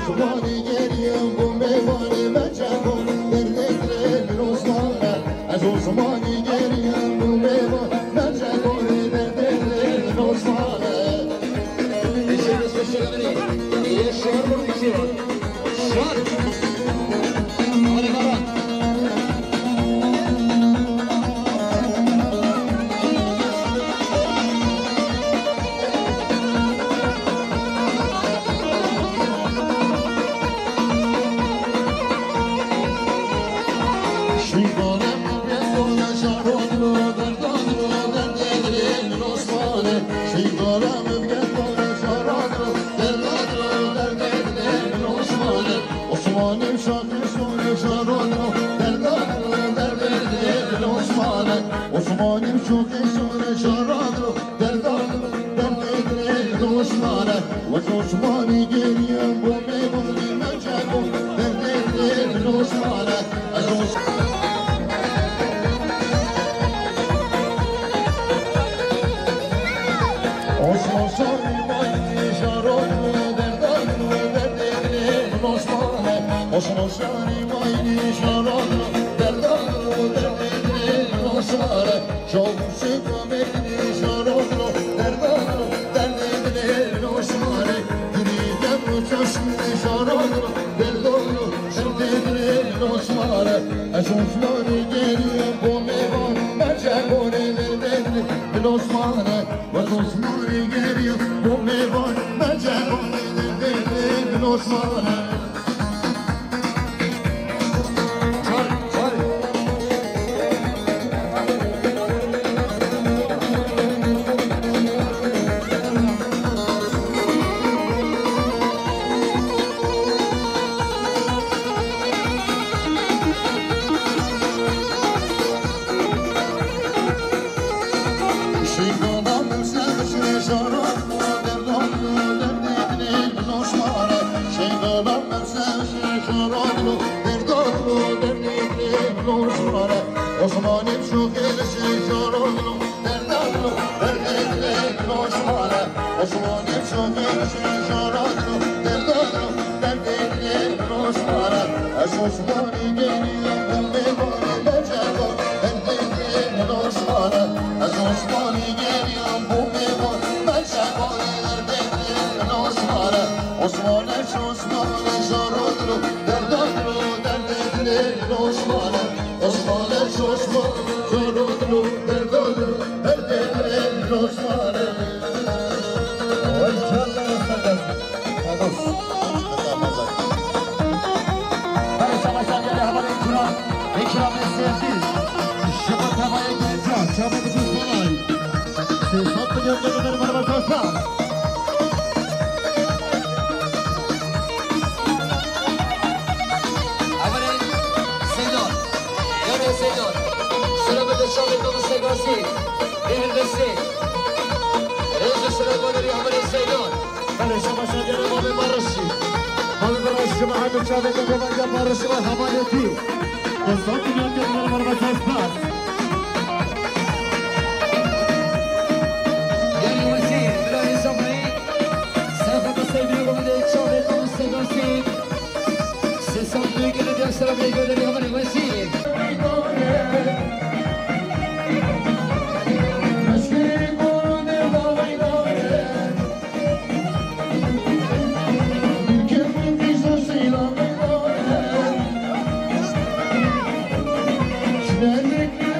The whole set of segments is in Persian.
عثمانی گریم و میوانی مجبور در دل عثمانه از عثمانی گریم و میوان مجبور در دل عثمانه یه شعر رو میشید شعر عثمانیم شوقشون شراد رو دلدار در دل عثمانه و عثمانی گریم با میمونی مجبور در دل عثمانه از عثمان شاری مایی شراد رو دلدار در دل عثمانه عثمان شاری مایی شراد رو دلدار در دل عثمانه شاوشی کاملی شراب رو دردار رو در دل عثمانه گریدم رو چشم شراب رو دلدار رو در دل عثمانه از عثمانی گریم با میوان مجبوره در دل عثمانه و از عثمانی گریم با میوان مجبوره در دل عثمانه عثمانیم شوقش شراب رو دردار رو در دل عثمانه عثمانیم شوقش شراب رو دردار رو در دل عثمانه از عثمانی گریم و میوانی مجبور در دل عثمانه از عثمانی گریم و میوان مجبور در دل عثمانه عثمانش عثمانی شراب رو دردار رو در دل عثمانه عثمانش عثمان شراب رو دردار رو در دل عثمانه اکرام سیدی شما تمای گنجان شما بگوز بلای 300 میلیون دلار برای بسازم اولین سیدان یعنی سیدان سلام به شامل دوم سیگاسی بهردستی رئیس سرگانری اولین سیدان بله شما شاگر بابی بارشی بابی بارشی شما همه چاوه که بابنجا بارشی و حمالتی 200 میلیون دلار برای بسازم یعنی وزیر برای زمانی سفر سیدی رو بده شامل دوم سیگاسی 300 میلیون دلار سلام به اولین وزیر Then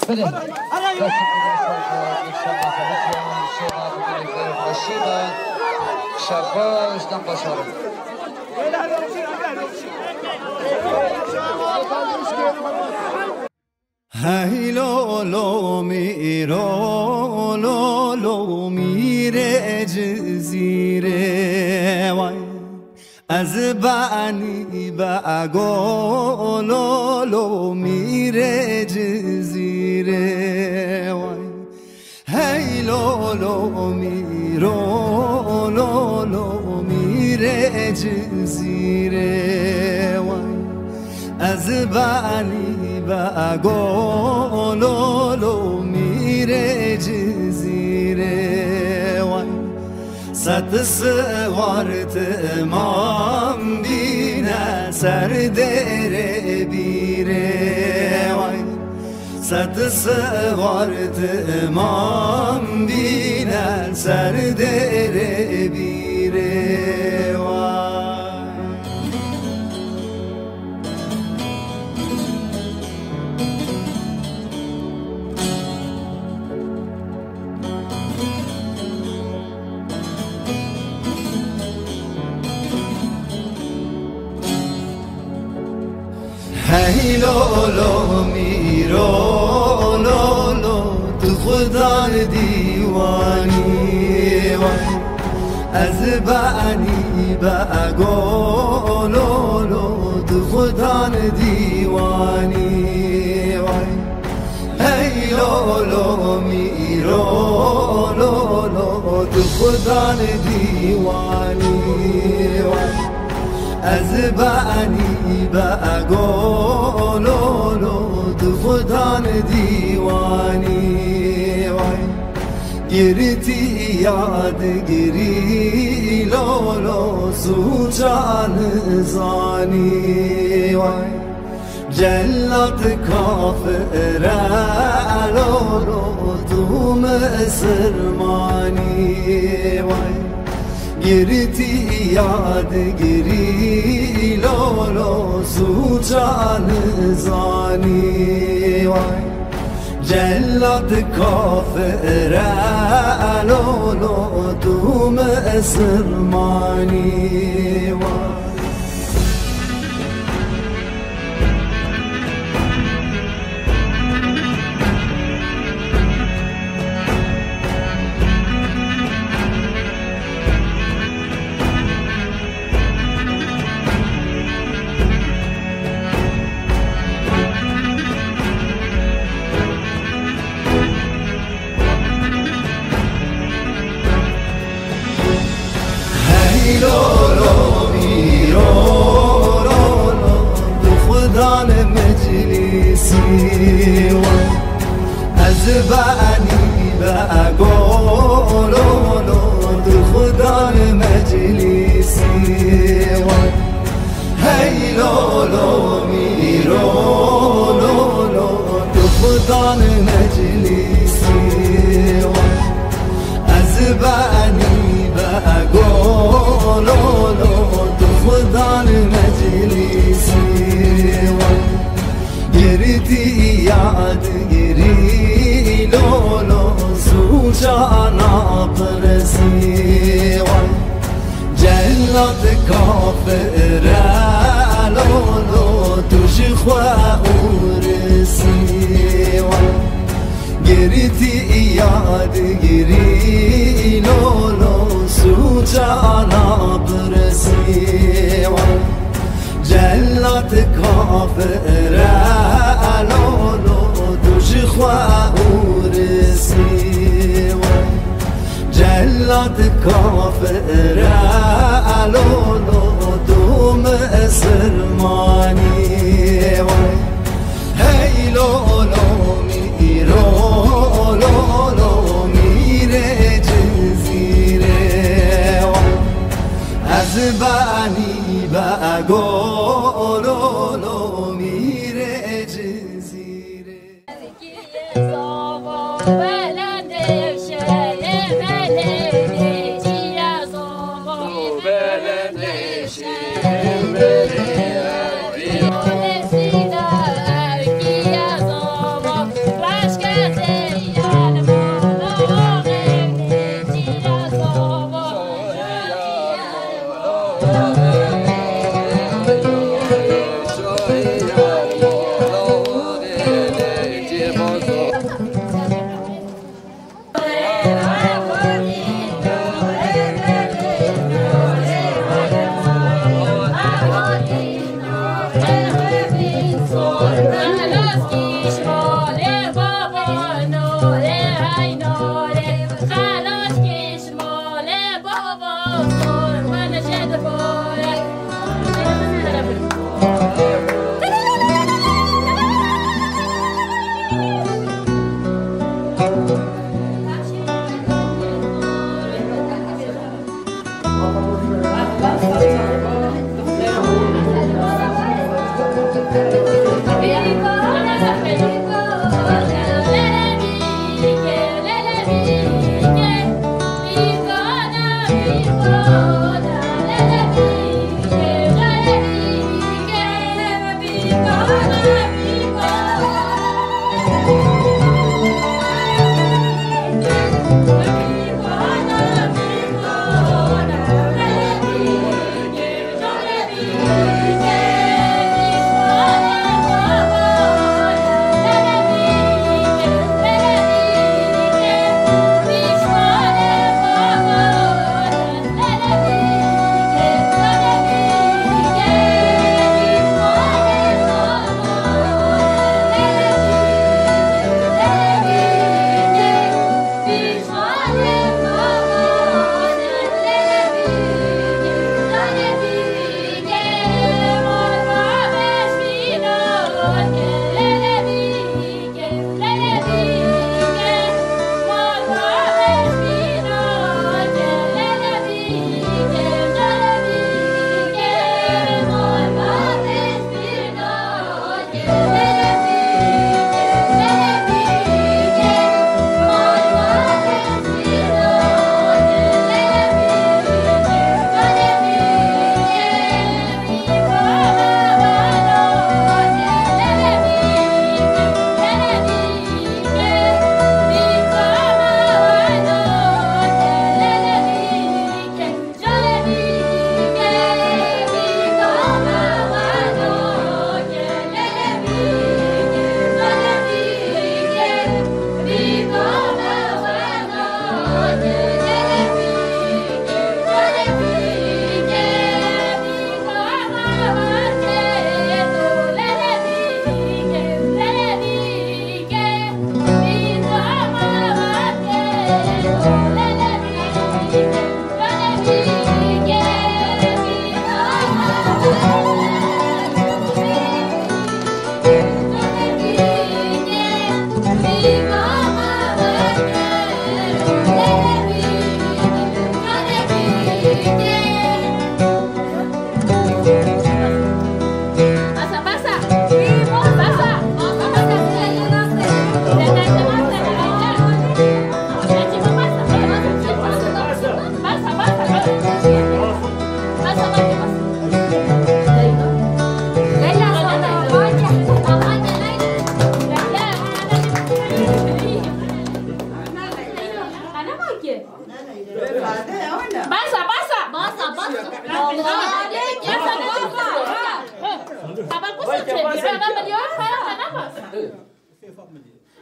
بده شباش دم باشارم هی لولو میرو لولو میره جزیره وای از بانی بگو لولو میره جزیره وای هی لولو میرو لولو میره جزیره وای از بانی بگو لولو میره جزیره وای صد سوارت امام بینه سر دره بیره وای صد سوارت امام بینه سر دره بیره وای هی لولو میرو لولو تو خدا دیوانی وای از بانی بگو لولو تو خدا دیوانی وای هی لولو میرو لولو تو خدا دیوانی وای از بانی بگو لولو تو خدا دیوانی وای گرتی یاد گری لولو سوچان زانی وای جلت کافر لولو تو مسلمانی وای گرتی یاد گری لولو سوچان زانی وای جلت کافر لولو تو مسلمانی وای لولو میرو لولو تو خدا مجلسی وای از بانی بگو لولو تو خدا مجلسی وای هی لولو میرو لولو تو خدا مجلسی وای از بانی بگو لولو تو خدا مجلسی وای گرتی یاد گری لولو سوچانا پرسی وای جلت کافر لولو توش خواه ورسی وای گرتی یاد گری لولو سوچانا پرسی وای جلت کافر لولو توش خواه ورسی وای جلت کافر لولو تو مسلمانی وای هی لولو میرو لولو میره جزیره وای از بانی بگو لولو میره جزیره Let's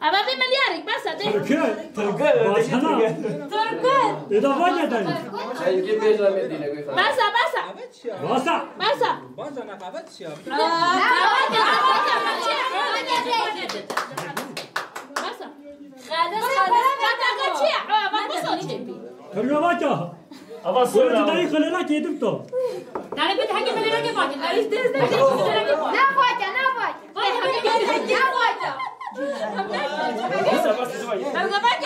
أبدي مليارك بس ده تركي باسنا تركي إذا واجه داي بس باسا خلنا واجه أبصر داي خلنا كيدم تو داري بده حكي خلينا كيفك داري استاذ لا فاجأ بس شوي أنا بقى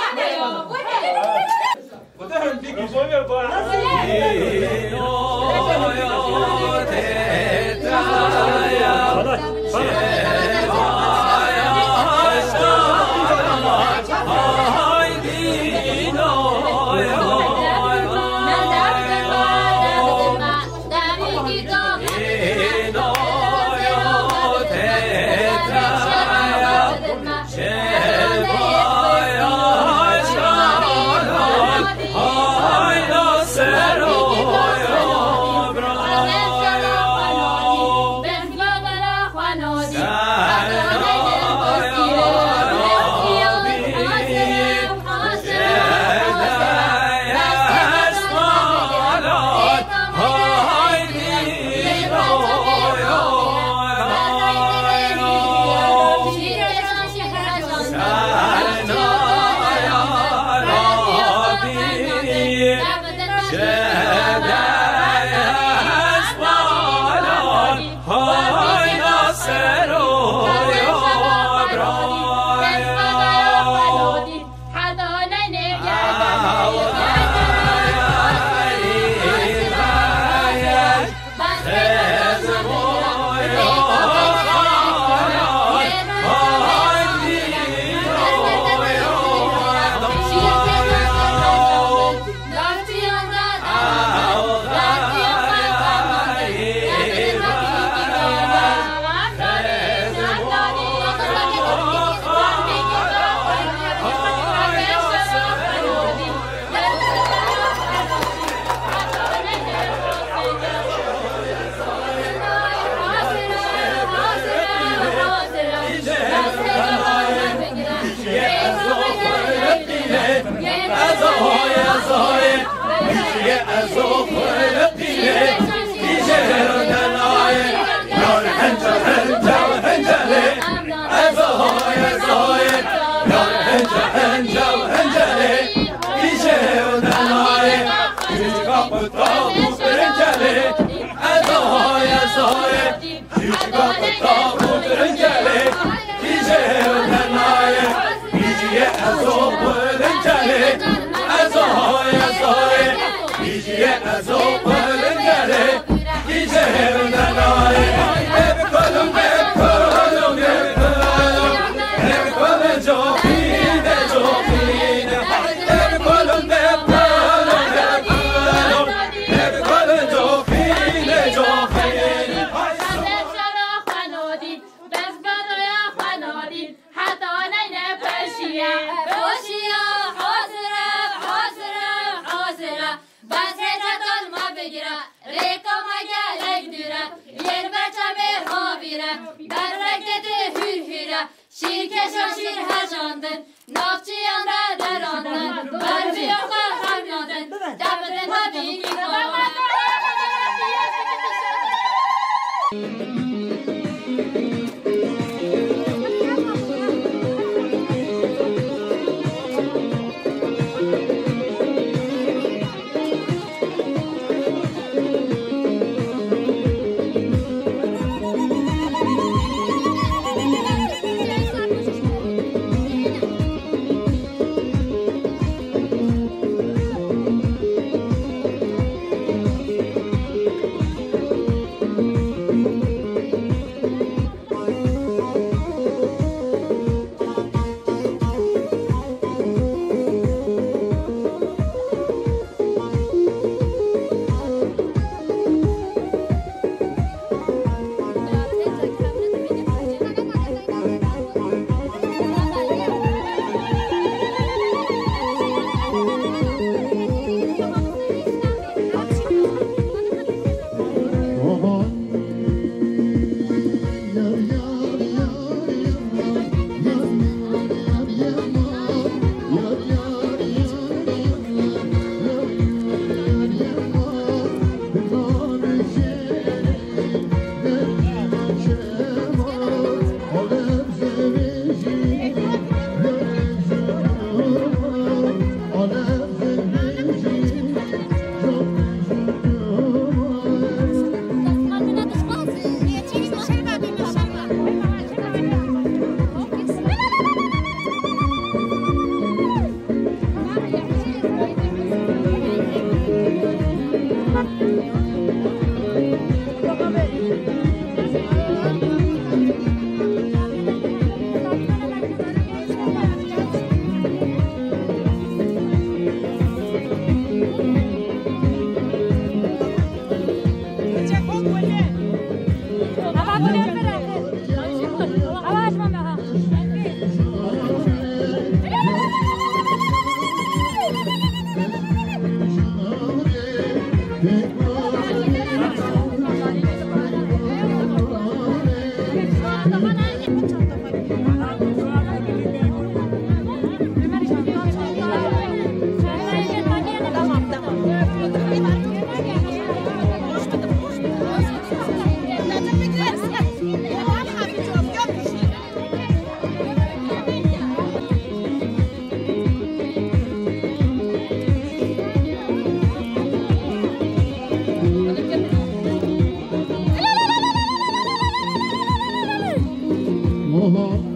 الله